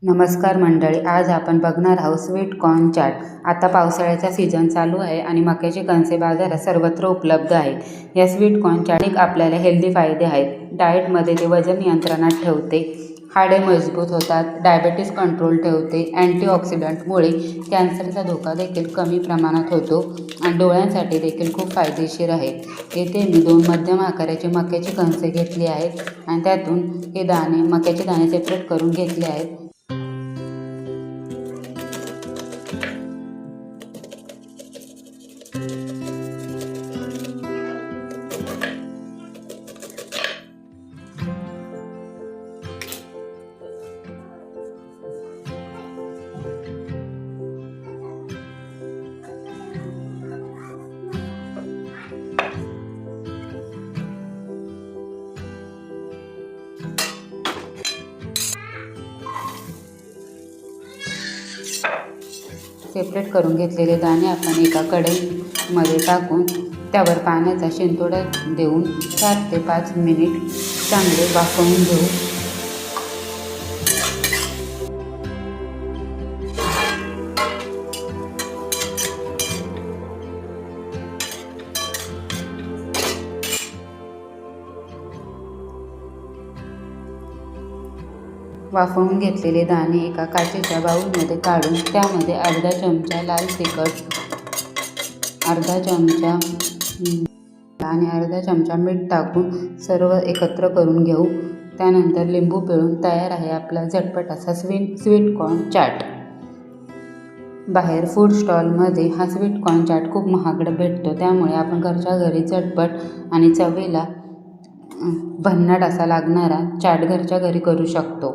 नमस्कार मंडळी, आज आपण बघणार आहोत स्वीट कॉर्न चाट। आता पावसाळ्याचा सीझन चालू आहे आणि मक्याचे कणसे बाजारात सर्वत्र उपलब्ध आहेत। या स्वीट कॉर्न चाट आपल्याला हेल्दी फायदे आहेत। डाएटमध्ये ते वजन नियंत्रणात ठेवते, हाडे मजबूत होतात, डायबिटीज कंट्रोल ठेवते, अँटीऑक्सिडंटमुळे कॅन्सरचा धोका देखील कमी प्रमाणात होतो आणि डोळ्यांसाठी देखील खूप फायदेशीर आहे। येथे मी 2 मध्यम आकाराचे मक्याचे कणसे घेतले आहेत आणि त्यातून हे मक्याचे दाणे सेपरेट करून घेतले आहेत। सेपरेट करून घेतलेले दाणे आपण एका कढईमध्ये टाकून त्यावर पाण्याचा शिंतोडा देऊन 4 ते 5 मिनिट चांगले वाफवून घेऊ। वाफवून घेतलेले दाणे एका काचेच्या बाउलमध्ये काढून त्यामध्ये अर्धा चमचा लाल तिखट, अर्धा चमचा आणि अर्धा चमचा मीठ टाकून सर्व एकत्र करून घेऊ। त्यानंतर लिंबू पिळून तयार आहे आपला झटपट असा स्वीट कॉर्न चाट। बाहेर फूड स्टॉलमध्ये हा स्वीट कॉर्न चाट खूप महागडा भेटतो, त्यामुळे आपण घरच्या घरी झटपट आणि चवीला भन्नाट असा लागणारा चाट घरच्या घरी करू शकतो।